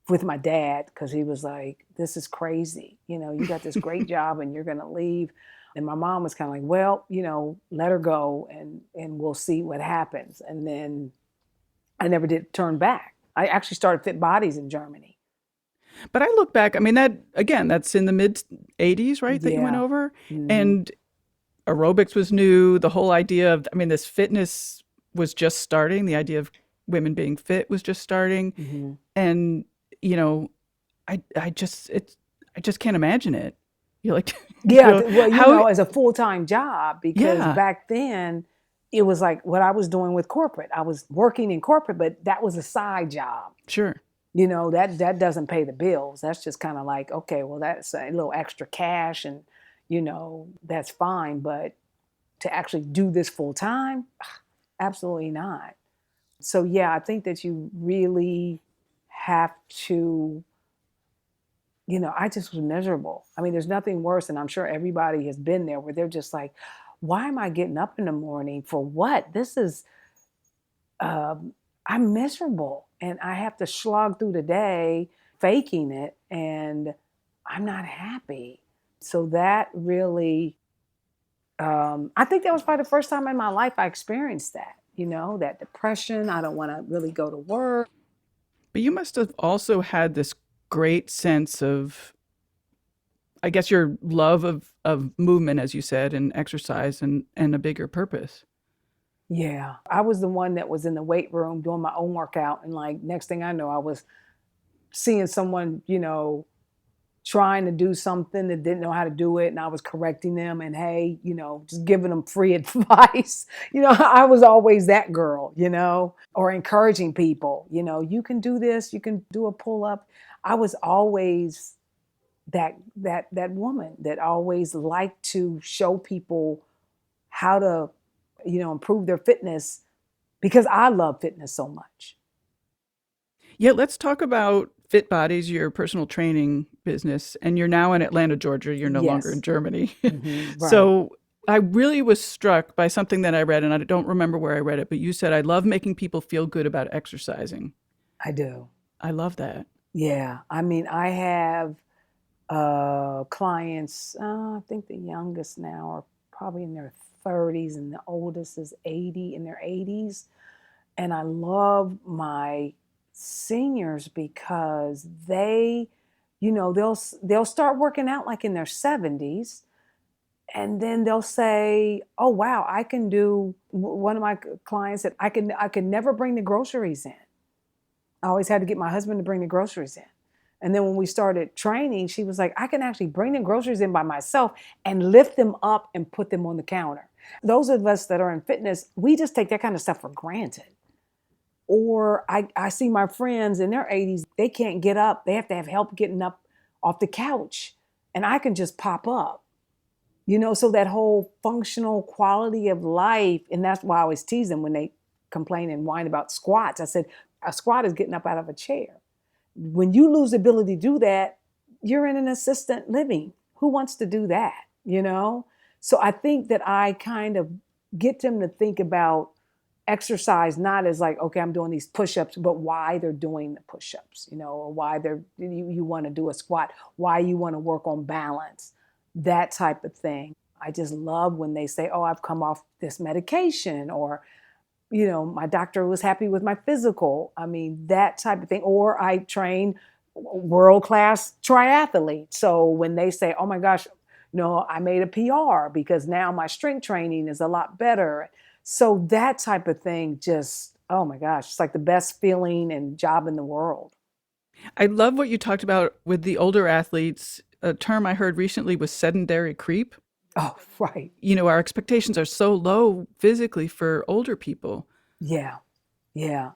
with my dad, because he was like, this is crazy. You got this great job and you're going to leave. And my mom was kind of like, well, let her go and we'll see what happens. And then I never did turn back. I actually started Fit Bodies in Germany. But I look back, I mean, that again, that's in the mid 80s, right? That you went Yeah. over. Mm-hmm. And aerobics was new. The whole idea of, I mean, this fitness was just starting. The idea of women being fit was just starting. Mm-hmm. And, you know, I just can't imagine it. You're like, Yeah. Well, how, as a full-time job, because yeah, back then it was like what I was doing with corporate. I was working in corporate, but that was a side job. sure. That doesn't pay the bills. That's just kind of like, okay, well, that's a little extra cash, and that's fine. But to actually do this full time, absolutely not. So yeah, I think that you really have to, I just was miserable. I mean, there's nothing worse, and I'm sure everybody has been there, where they're just like, why am I getting up in the morning for what? This is I'm miserable, and I have to slog through the day faking it, and I'm not happy. So that really, I think that was probably the first time in my life I experienced that, that depression. I don't want to really go to work. But you must have also had this great sense of, I guess, your love of movement, as you said, and exercise and a bigger purpose. Yeah. I was the one that was in the weight room doing my own workout. And like, next thing I know, I was seeing someone, trying to do something that didn't know how to do it, and I was correcting them, and hey, just giving them free advice. I was always that girl, or encouraging people, you can do this, you can do a pull up. I was always that woman that always liked to show people how to, improve their fitness, because I love fitness so much. Yeah, let's talk about Fit Bodies, your personal training business. And you're now in Atlanta, Georgia. You're no longer in Yes. Germany. Right. So I really was struck by something that I read, and I don't remember where I read it, but you said, I love making people feel good about exercising. I do. I love that. Yeah. I mean, I have clients. I think the youngest now are probably in their 30s, and the oldest is 80 in their 80s. And I love my seniors because they, they'll start working out like in their 70s, and then they'll say, "Oh wow, I can do." One of my clients said, "I can never bring the groceries in. I always had to get my husband to bring the groceries in." And then when we started training, she was like, "I can actually bring the groceries in by myself and lift them up and put them on the counter." Those of us that are in fitness, we just take that kind of stuff for granted. Or I see my friends in their 80s, they can't get up. They have to have help getting up off the couch. And I can just pop up. So that whole functional quality of life, and that's why I always tease them when they complain and whine about squats. I said, a squat is getting up out of a chair. When you lose the ability to do that, you're in an assisted living. Who wants to do that? So I think that I kind of get them to think about exercise not as like, okay, I'm doing these push-ups, but why they're doing the push-ups, or why you want to do a squat, why you want to work on balance, that type of thing. I just love when they say, "Oh, I've come off this medication," or my doctor was happy with my physical. I mean, that type of thing. Or I train world-class triathletes. So when they say, "Oh my gosh, I made a PR because now my strength training is a lot better." So that type of thing just, oh my gosh, it's like the best feeling and job in the world. I love what you talked about with the older athletes. A term I heard recently was sedentary creep. Oh, right. Our expectations are so low physically for older people. Yeah. Yeah.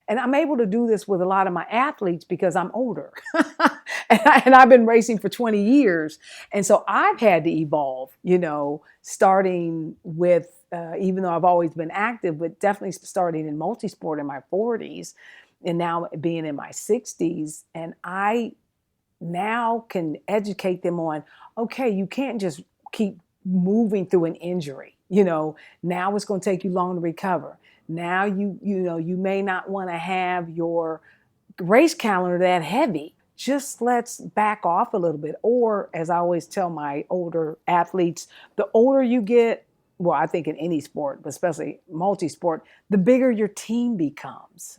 And I'm able to do this with a lot of my athletes because I'm older. and I've been racing for 20 years. And so I've had to evolve, starting with, even though I've always been active, but definitely starting in multisport in my 40s and now being in my 60s. And I now can educate them on, okay, you can't just keep moving through an injury. Now it's going to take you long to recover. Now you may not want to have your race calendar that heavy. Just let's back off a little bit. Or as I always tell my older athletes, the older you get, well, I think in any sport, but especially multi-sport, the bigger your team becomes.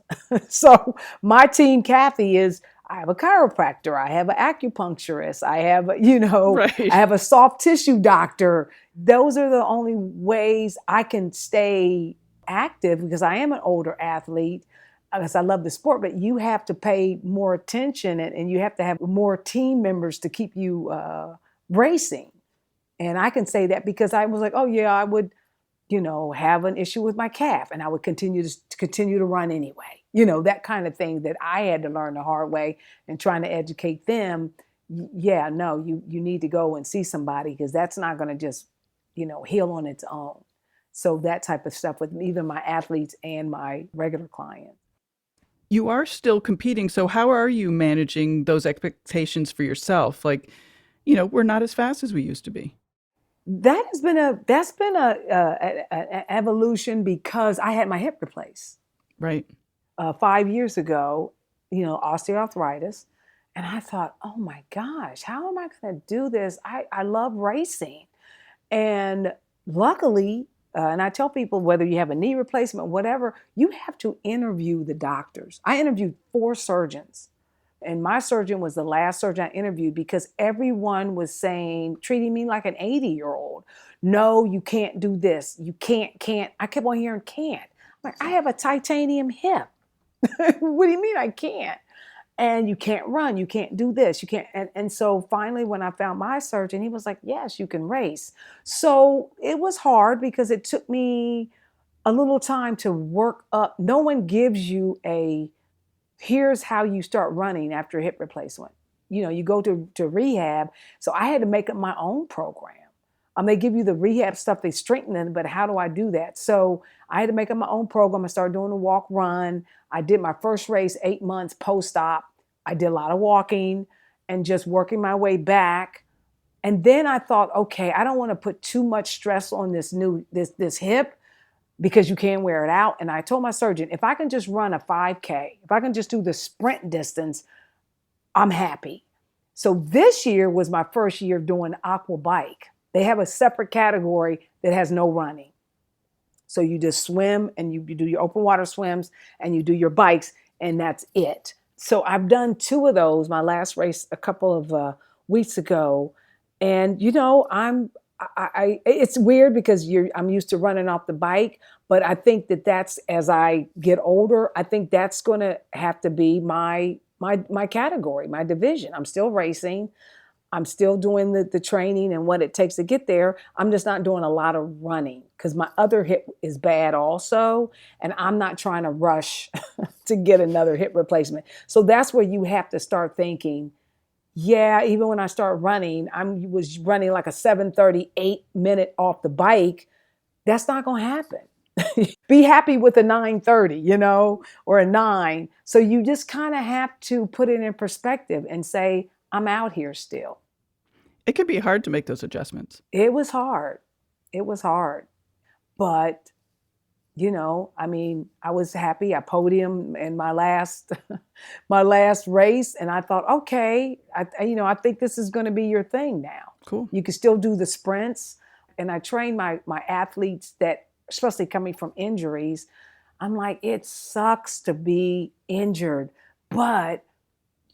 So my team, Kathy, is I have a chiropractor, I have an acupuncturist, I have, Right. I have a soft tissue doctor. Those are the only ways I can stay active because I am an older athlete because I love the sport, but you have to pay more attention and you have to have more team members to keep you racing. And I can say that because I was like, oh yeah, I would, have an issue with my calf and I would continue to run anyway. That kind of thing that I had to learn the hard way and trying to educate them. Yeah, no, you need to go and see somebody because that's not going to just, heal on its own. So that type of stuff with even my athletes and my regular clients. You are still competing. So how are you managing those expectations for yourself? Like, we're not as fast as we used to be. That's been a evolution because I had my hip replaced Right. 5 years ago, osteoarthritis. And I thought, oh my gosh, how am I going to do this? I love racing. And luckily, and I tell people whether you have a knee replacement, whatever, you have to interview the doctors. I interviewed 4 surgeons. And my surgeon was the last surgeon I interviewed because everyone was treating me like an 80-year-old. No, you can't do this. You can't. I kept on hearing can't. I'm like, I have a titanium hip. What do you mean I can't? And you can't run, you can't do this, you can't. And so finally, when I found my surgeon, he was like, yes, you can race. So it was hard because it took me a little time to work up. No one gives you here's how you start running after a hip replacement. You go to rehab. So I had to make up my own program. They give you the rehab stuff, they strengthen it, but how do I do that? So I had to make up my own program. I started doing the walk run. I did my first race 8 months post-op. I did a lot of walking and just working my way back. And then I thought, okay, I don't want to put too much stress on this hip because you can't wear it out. And I told my surgeon, if I can just run a 5K, if I can just do the sprint distance, I'm happy. So this year was my first year doing aqua bike. They have a separate category that has no running. So you just swim and you do your open water swims and you do your bikes and that's it. So I've done two of those. My last race a couple of weeks ago, and it's weird because I'm used to running off the bike, but I think that's as I get older, I think that's going to have to be my category, my division. I'm still racing. I'm still doing the training and what it takes to get there. I'm just not doing a lot of running because my other hip is bad also. And I'm not trying to rush to get another hip replacement. So that's where you have to start thinking, yeah, even when I start running, I was running like a 7:38 minute off the bike. That's not going to happen. Be happy with a 9:30, or a 9. So you just kind of have to put it in perspective and say, I'm out here still. It can be hard to make those adjustments. It was hard. It was hard. But, I was happy. I podiumed in my last my last race. And I thought, okay, I think this is going to be your thing now. Cool. You can still do the sprints. And I train my athletes that, especially coming from injuries, I'm like, it sucks to be injured, but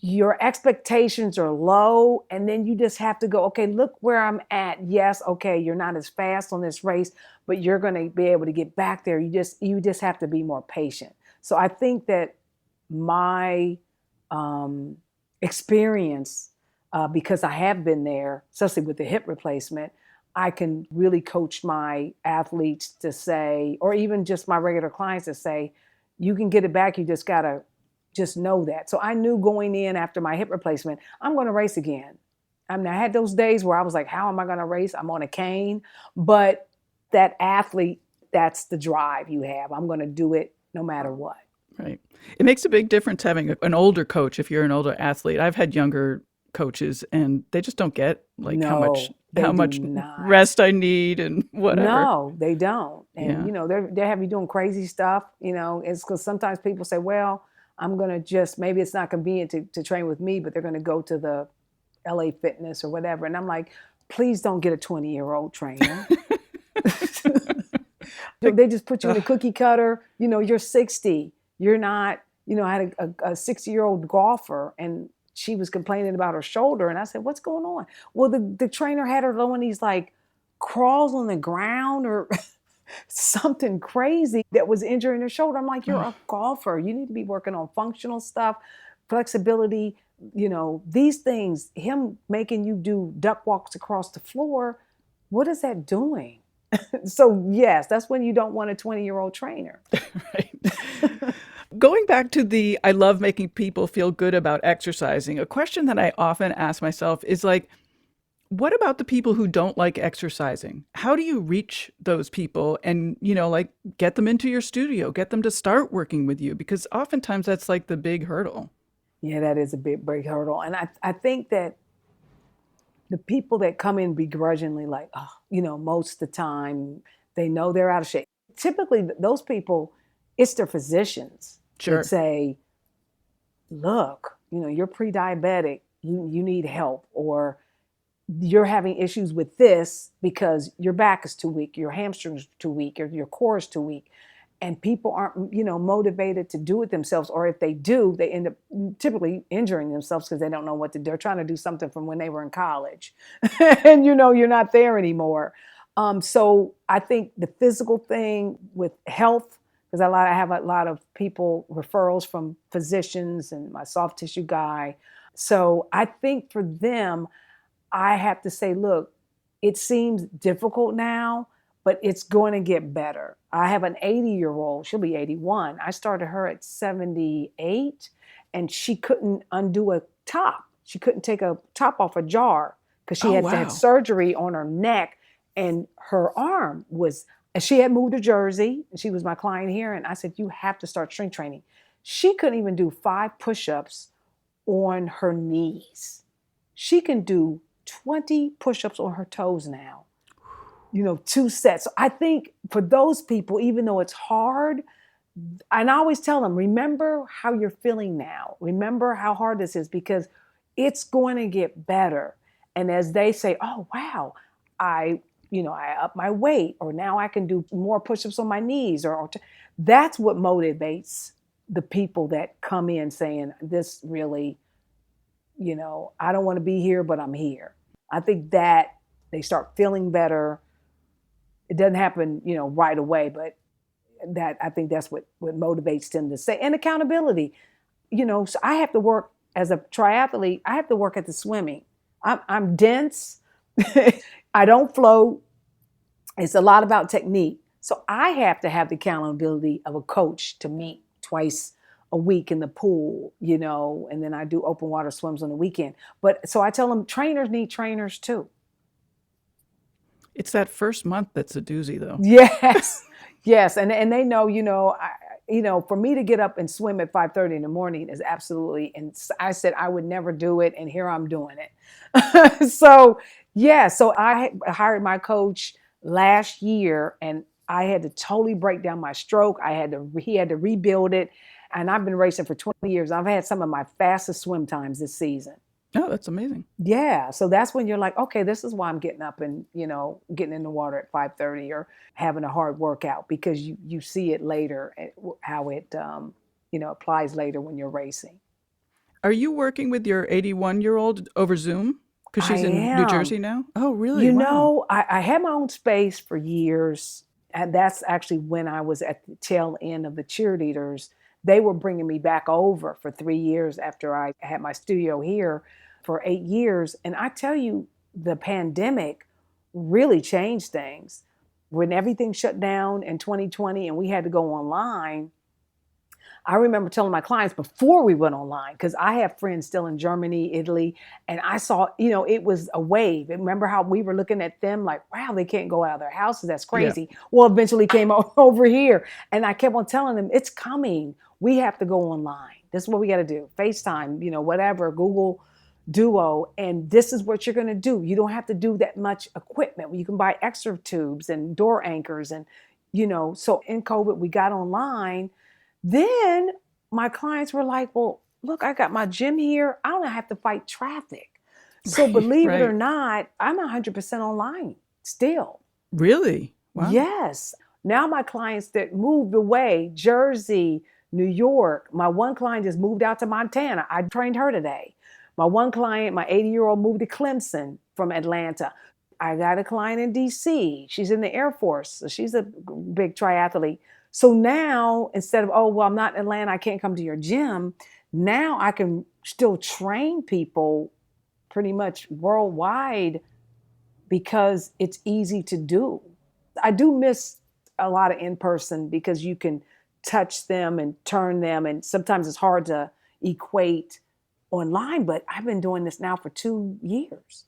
your expectations are low, and then you just have to go, okay, look where I'm at. Yes, okay, you're not as fast on this race, but you're going to be able to get back there. You just have to be more patient. So I think that my experience, because I have been there, especially with the hip replacement, I can really coach my athletes to say, or even just my regular clients to say, you can get it back. You just got to just know that. So I knew going in after my hip replacement, I'm going to race again. I had those days where I was like, how am I going to race? I'm on a cane. But that athlete, that's the drive you have. I'm going to do it no matter what. Right. It makes a big difference having an older coach if you're an older athlete. I've had younger coaches and they just don't get how much rest I need and whatever. No, they don't. And, they have you doing crazy stuff. It's because sometimes people say, well, I'm going to just, maybe it's not convenient to train with me, but they're going to go to the LA Fitness or whatever. And I'm like, please don't get a 20-year-old trainer. They just put you in a cookie cutter. You're 60. You're not, I had a 60-year-old golfer and she was complaining about her shoulder. And I said, what's going on? Well, the trainer had her doing these crawls on the ground or something crazy that was injuring her shoulder. I'm like, you're a golfer. You need to be working on functional stuff, flexibility, these things, him making you do duck walks across the floor. What is that doing? So yes, that's when you don't want a 20-year-old trainer. Right. Going back to I love making people feel good about exercising. A question that I often ask myself is what about the people who don't like exercising? How do you reach those people and, get them into your studio, get them to start working with you? Because oftentimes that's the big hurtle. Yeah, that is a big hurdle. And I think that the people that come in begrudgingly, most of the time, they know they're out of shape. Typically, those people, it's their physicians that say, look, you're pre-diabetic, you need help, or you're having issues with this because your back is too weak, your hamstrings are too weak, or your core is too weak. And people aren't, motivated to do it themselves. Or if they do, they end up typically injuring themselves because they don't know what to do. They're trying to do something from when they were in college. And, you're not there anymore. So I think the physical thing with health, because I have a lot of people, referrals from physicians and my soft tissue guy. So I think for them, I have to say, look, it seems difficult now, but it's going to get better. I have an 80-year-old, she'll be 81. I started her at 78 and she couldn't undo a top. She couldn't take a top off a jar because she had surgery on her neck and her arm she had moved to Jersey. She was my client here. And I said, you have to start strength training. She couldn't even do 5 push-ups on her knees. She can do 20 push-ups on her toes now. 2 sets. So I think for those people, even though it's hard, and I always tell them, remember how you're feeling now. Remember how hard this is because it's going to get better. And as they say, oh, wow, I up my weight, or now I can do more push-ups on my knees, that's what motivates the people that come in saying, this really, I don't want to be here, but I'm here. I think that they start feeling better. It doesn't happen, right away, but that I think that's what motivates them to say. And accountability, so I have to work as a triathlete. I have to work at the swimming. I'm dense. I don't float. It's a lot about technique. So I have to have the accountability of a coach to meet twice a week in the pool, and then I do open water swims on the weekend. But so I tell them trainers need trainers too. It's that first month that's a doozy, though. Yes. Yes. And they know, for me to get up and swim at 5:30 in the morning is absolutely, and I said I would never do it, and here I'm doing it. So I hired my coach last year, and I had to totally break down my stroke. He had to rebuild it, and I've been racing for 20 years. I've had some of my fastest swim times this season. Oh, that's amazing. Yeah. So that's when you're like, okay, this is why I'm getting up and, getting in the water at 5:30 or having a hard workout, because you see it later, how it, applies later when you're racing. Are you working with your 81-year-old over Zoom? Because she's in New Jersey now? Oh, really? Wow. I had my own space for years. And that's actually when I was at the tail end of the Cheerleaders. They were bringing me back over for 3 years after I had my studio here for 8 years. And I tell you, the pandemic really changed things. When everything shut down in 2020 and we had to go online, I remember telling my clients before we went online, because I have friends still in Germany, Italy, and I saw, it was a wave. And remember how we were looking at them like, wow, they can't go out of their houses. That's crazy. Yeah. Well, eventually came over here. And I kept on telling them, it's coming. We have to go online. This is what we got to do. FaceTime, whatever, Google Duo. And this is what you're going to do. You don't have to do that much equipment. You can buy extra tubes and door anchors. And, so in COVID, we got online. Then my clients were like, well, look, I got my gym here. I don't have to fight traffic. So believe it or not, I'm 100% online still. Really? Wow. Yes. Now my clients that moved away, Jersey, New York, my one client just moved out to Montana. I trained her today. My one client, my 80-year-old, moved to Clemson from Atlanta. I got a client in DC. She's in the Air Force. So she's a big triathlete. So now, instead of, oh, well, I'm not in Atlanta, I can't come to your gym, now I can still train people pretty much worldwide because it's easy to do. I do miss a lot of in-person because you can touch them and turn them, and sometimes it's hard to equate online, but I've been doing this now for 2 years.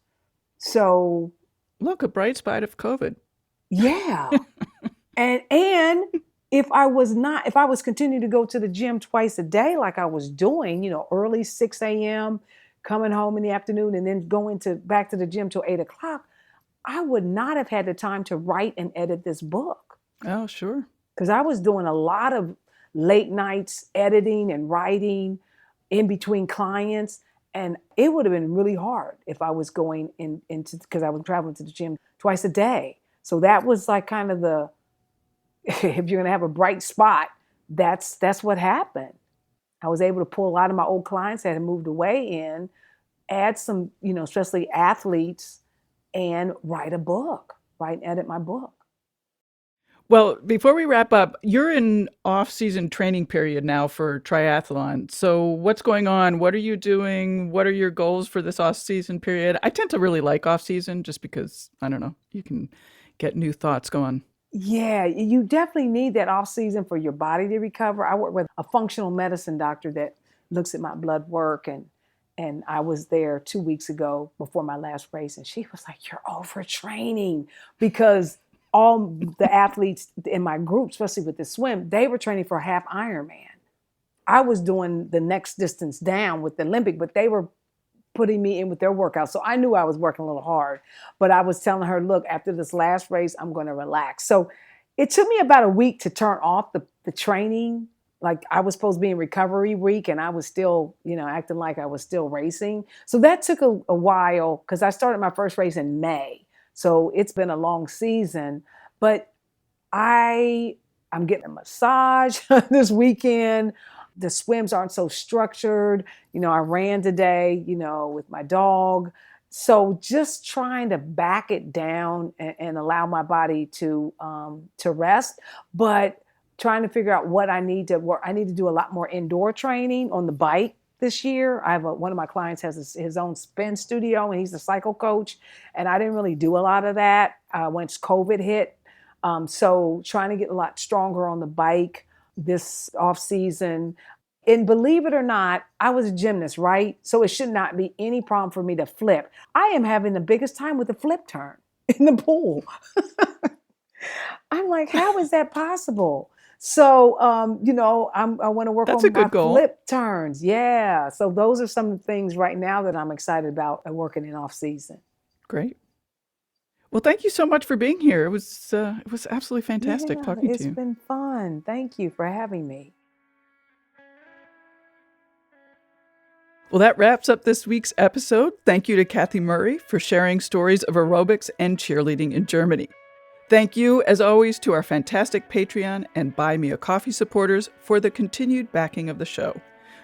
So look, a bright spot of COVID. Yeah. and if I was continuing to go to the gym twice a day like I was doing, early 6 a.m., coming home in the afternoon, and then going back to the gym till 8 o'clock, I would not have had the time to write and edit this book. Oh, sure. Because I was doing a lot of late nights editing and writing in between clients. And it would have been really hard if I was going into, because I was traveling to the gym twice a day. So that was like kind of if you're going to have a bright spot, that's what happened. I was able to pull a lot of my old clients that had moved away in, add some, especially athletes, and write and edit my book. Well, before we wrap up, you're in off-season training period now for triathlon. So what's going on? What are you doing? What are your goals for this off-season period? I tend to really like off-season just because, I don't know, you can get new thoughts going. Yeah, you definitely need that off season for your body to recover. I work with a functional medicine doctor that looks at my blood work, and I was there 2 weeks ago before my last race, and she was like, "You're overtraining," because all the athletes in my group, especially with the swim, they were training for a half Ironman. I was doing the next distance down with the Olympic, but they were putting me in with their workouts. So I knew I was working a little hard, but I was telling her, look, after this last race, I'm going to relax. So it took me about a week to turn off the training like I was supposed to be in recovery week and I was still, acting like I was still racing. So that took a while because I started my first race in May. So it's been a long season, but I'm getting a massage this weekend. The swims aren't so structured. I ran today, with my dog. So just trying to back it down and allow my body to rest, but trying to figure out what I need to work. I need to do a lot more indoor training on the bike this year. I have one of my clients has his own spin studio and he's a cycle coach. And I didn't really do a lot of that once COVID hit. So trying to get a lot stronger on the bike this off season. And believe it or not, I was a gymnast, right? So it should not be any problem for me to flip. I am having the biggest time with the flip turn in the pool. I'm like, how is that possible? So, I want to work on my flip turns. Yeah. So those are some things right now that I'm excited about working in off season. Great. Well, thank you so much for being here. It was absolutely fantastic talking to you. It's been fun. Thank you for having me. Well, that wraps up this week's episode. Thank you to Kathy Murray for sharing stories of aerobics and cheerleading in Germany. Thank you, as always, to our fantastic Patreon and Buy Me a Coffee supporters for the continued backing of the show.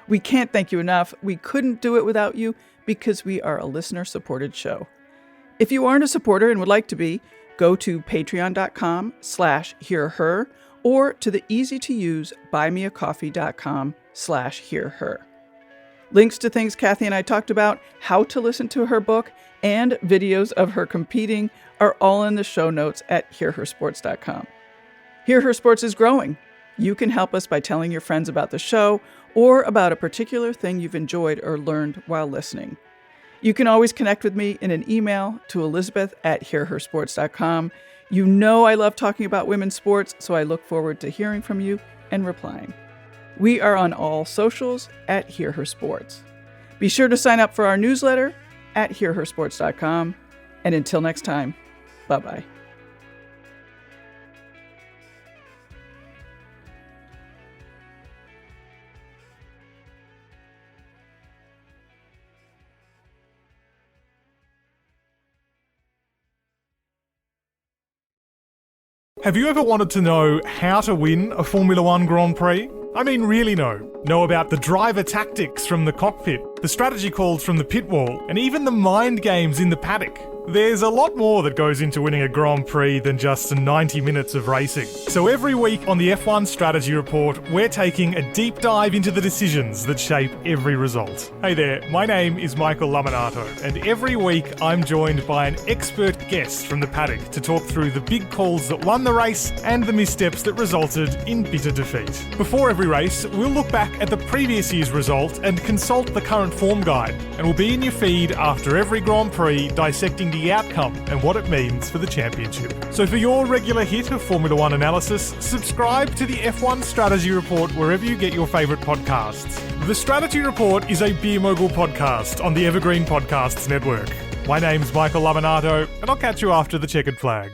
We can't thank you enough. We couldn't do it without you because we are a listener-supported show. If you aren't a supporter and would like to be, go to patreon.com/hearher or to the easy-to-use buymeacoffee.com/hearher. Links to things Kathy and I talked about, how to listen to her book, and videos of her competing are all in the show notes at hearhersports.com. Hear Her Sports is growing. You can help us by telling your friends about the show or about a particular thing you've enjoyed or learned while listening. You can always connect with me in an email to elizabeth@hearhersports.com. You know I love talking about women's sports, so I look forward to hearing from you and replying. We are on all socials at Hear Her Sports. Be sure to sign up for our newsletter at hearhersports.com. And until next time, bye-bye. Have you ever wanted to know how to win a Formula One Grand Prix? I mean, really know. Know about the driver tactics from the cockpit, the strategy calls from the pit wall, and even the mind games in the paddock. There's a lot more that goes into winning a Grand Prix than just 90 minutes of racing. So every week on the F1 Strategy Report, we're taking a deep dive into the decisions that shape every result. Hey there, my name is Michael Laminato, and every week I'm joined by an expert guest from the paddock to talk through the big calls that won the race and the missteps that resulted in bitter defeat. Before every race, we'll look back at the previous year's result and consult the current form guide, and we'll be in your feed after every Grand Prix dissecting the outcome and what it means for the championship. So for your regular hit of Formula One analysis, subscribe to the F1 Strategy Report wherever you get your favourite podcasts. The Strategy Report is a Beer Mogul podcast on the Evergreen Podcasts network. My name's Michael Laminato, and I'll catch you after the checkered flag.